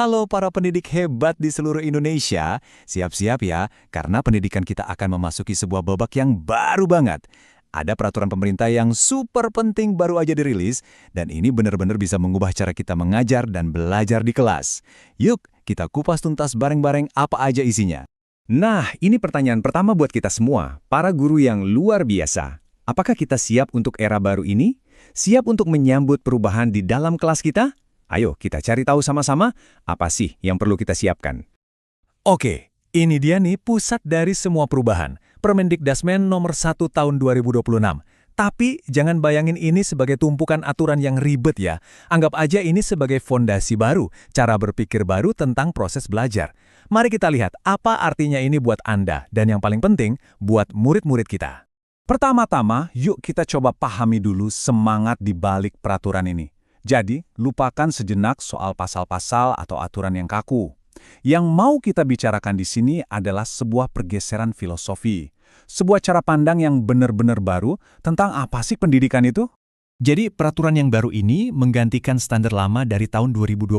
Halo para pendidik hebat di seluruh Indonesia, siap-siap ya, karena pendidikan kita akan memasuki sebuah babak yang baru banget. Ada peraturan pemerintah yang super penting baru aja dirilis, dan ini benar-benar bisa mengubah cara kita mengajar dan belajar di kelas. Yuk, kita kupas tuntas bareng-bareng apa aja isinya. Nah, ini pertanyaan pertama buat kita semua, para guru yang luar biasa. Apakah kita siap untuk era baru ini? Siap untuk menyambut perubahan di dalam kelas kita? Ayo, kita cari tahu sama-sama apa sih yang perlu kita siapkan. Oke, ini dia nih pusat dari semua perubahan. Permendikdasmen nomor 1 tahun 2026. Tapi jangan bayangin ini sebagai tumpukan aturan yang ribet ya. Anggap aja ini sebagai fondasi baru, cara berpikir baru tentang proses belajar. Mari kita lihat apa artinya ini buat Anda, dan yang paling penting, buat murid-murid kita. Pertama-tama, yuk kita coba pahami dulu semangat di balik peraturan ini. Jadi, lupakan sejenak soal pasal-pasal atau aturan yang kaku. Yang mau kita bicarakan di sini adalah sebuah pergeseran filosofi. Sebuah cara pandang yang benar-benar baru tentang apa sih pendidikan itu? Jadi, peraturan yang baru ini menggantikan standar lama dari tahun 2022.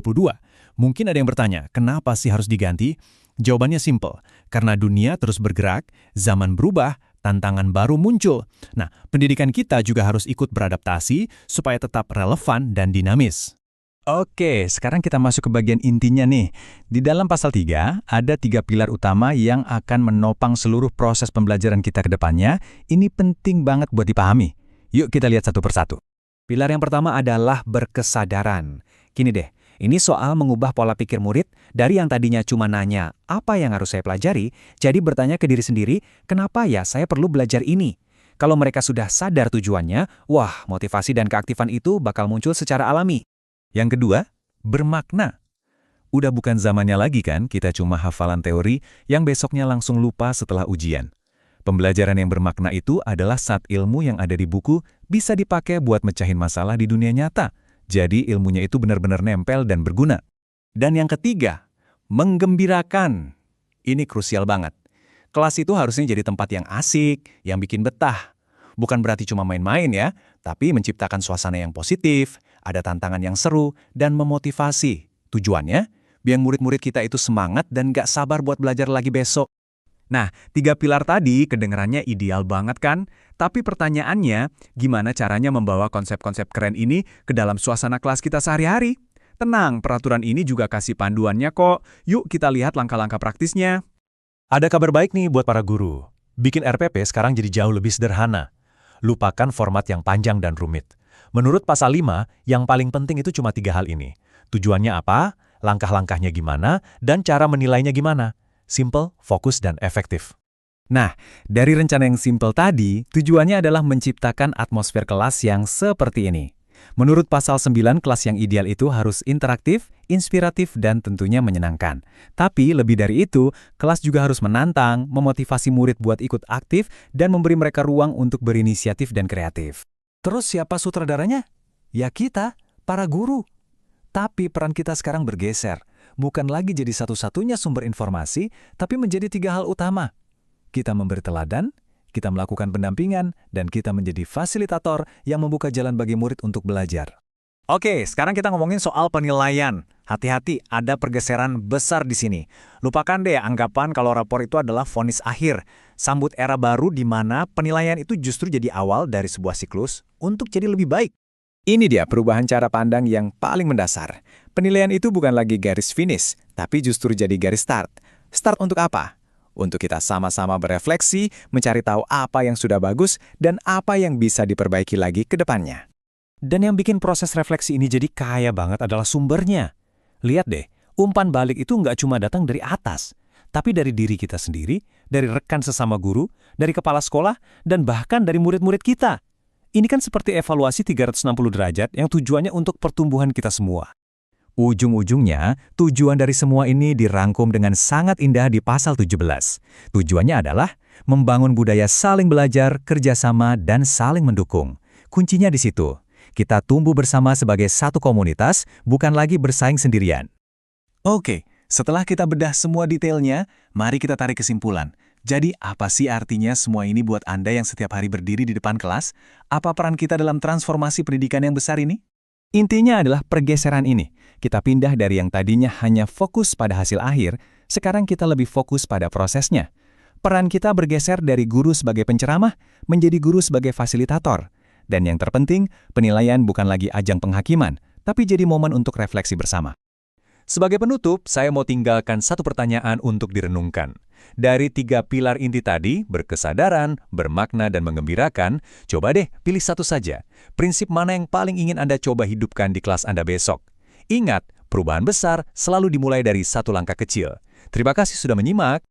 Mungkin ada yang bertanya, kenapa sih harus diganti? Jawabannya simpel, karena dunia terus bergerak, zaman berubah, tantangan baru muncul. Nah, pendidikan kita juga harus ikut beradaptasi supaya tetap relevan dan dinamis. Oke, sekarang kita masuk ke bagian intinya nih. Di dalam pasal 3, ada 3 pilar utama yang akan menopang seluruh proses pembelajaran kita ke depannya. Ini penting banget buat dipahami. Yuk kita lihat satu persatu. Pilar yang pertama adalah berkesadaran. Gini deh, ini soal mengubah pola pikir murid dari yang tadinya cuma nanya, apa yang harus saya pelajari, jadi bertanya ke diri sendiri, kenapa ya saya perlu belajar ini? Kalau mereka sudah sadar tujuannya, wah, motivasi dan keaktifan itu bakal muncul secara alami. Yang kedua, bermakna. Udah bukan zamannya lagi kan kita cuma hafalan teori yang besoknya langsung lupa setelah ujian. Pembelajaran yang bermakna itu adalah saat ilmu yang ada di buku bisa dipakai buat mecahin masalah di dunia nyata. Jadi ilmunya itu benar-benar nempel dan berguna. Dan yang ketiga, menggembirakan. Ini krusial banget. Kelas itu harusnya jadi tempat yang asik, yang bikin betah. Bukan berarti cuma main-main ya, tapi menciptakan suasana yang positif, ada tantangan yang seru, dan memotivasi. Tujuannya, biar murid-murid kita itu semangat dan gak sabar buat belajar lagi besok. Nah, 3 pilar tadi kedengarannya ideal banget kan? Tapi pertanyaannya, gimana caranya membawa konsep-konsep keren ini ke dalam suasana kelas kita sehari-hari? Tenang, peraturan ini juga kasih panduannya kok. Yuk kita lihat langkah-langkah praktisnya. Ada kabar baik nih buat para guru. Bikin RPP sekarang jadi jauh lebih sederhana. Lupakan format yang panjang dan rumit. Menurut pasal 5, yang paling penting itu cuma 3 hal ini. Tujuannya apa, langkah-langkahnya gimana, dan cara menilainya gimana. Simple, fokus, dan efektif. Nah, dari rencana yang simple tadi, tujuannya adalah menciptakan atmosfer kelas yang seperti ini. Menurut pasal 9, kelas yang ideal itu harus interaktif, inspiratif, dan tentunya menyenangkan. Tapi lebih dari itu, kelas juga harus menantang, memotivasi murid buat ikut aktif, dan memberi mereka ruang untuk berinisiatif dan kreatif. Terus siapa sutradaranya? Ya kita, para guru. Tapi peran kita sekarang bergeser. Bukan lagi jadi satu-satunya sumber informasi, tapi menjadi 3 hal utama. Kita memberi teladan, kita melakukan pendampingan, dan kita menjadi fasilitator yang membuka jalan bagi murid untuk belajar. Oke, sekarang kita ngomongin soal penilaian. Hati-hati, ada pergeseran besar di sini. Lupakan deh anggapan kalau rapor itu adalah vonis akhir. Sambut era baru di mana penilaian itu justru jadi awal dari sebuah siklus untuk jadi lebih baik. Ini dia perubahan cara pandang yang paling mendasar. Penilaian itu bukan lagi garis finish, tapi justru jadi garis start. Start untuk apa? Untuk kita sama-sama berefleksi, mencari tahu apa yang sudah bagus, dan apa yang bisa diperbaiki lagi ke depannya. Dan yang bikin proses refleksi ini jadi kaya banget adalah sumbernya. Lihat deh, umpan balik itu nggak cuma datang dari atas, tapi dari diri kita sendiri, dari rekan sesama guru, dari kepala sekolah, dan bahkan dari murid-murid kita. Ini kan seperti evaluasi 360 derajat yang tujuannya untuk pertumbuhan kita semua. Ujung-ujungnya, tujuan dari semua ini dirangkum dengan sangat indah di pasal 17. Tujuannya adalah membangun budaya saling belajar, kerjasama, dan saling mendukung. Kuncinya di situ. Kita tumbuh bersama sebagai satu komunitas, bukan lagi bersaing sendirian. Oke, setelah kita bedah semua detailnya, mari kita tarik kesimpulan. Jadi, apa sih artinya semua ini buat Anda yang setiap hari berdiri di depan kelas? Apa peran kita dalam transformasi pendidikan yang besar ini? Intinya adalah pergeseran ini. Kita pindah dari yang tadinya hanya fokus pada hasil akhir, sekarang kita lebih fokus pada prosesnya. Peran kita bergeser dari guru sebagai penceramah menjadi guru sebagai fasilitator. Dan yang terpenting, penilaian bukan lagi ajang penghakiman, tapi jadi momen untuk refleksi bersama. Sebagai penutup, saya mau tinggalkan satu pertanyaan untuk direnungkan. Dari 3 pilar inti tadi, berkesadaran, bermakna, dan menggembirakan, coba deh pilih satu saja. Prinsip mana yang paling ingin Anda coba hidupkan di kelas Anda besok? Ingat, perubahan besar selalu dimulai dari satu langkah kecil. Terima kasih sudah menyimak.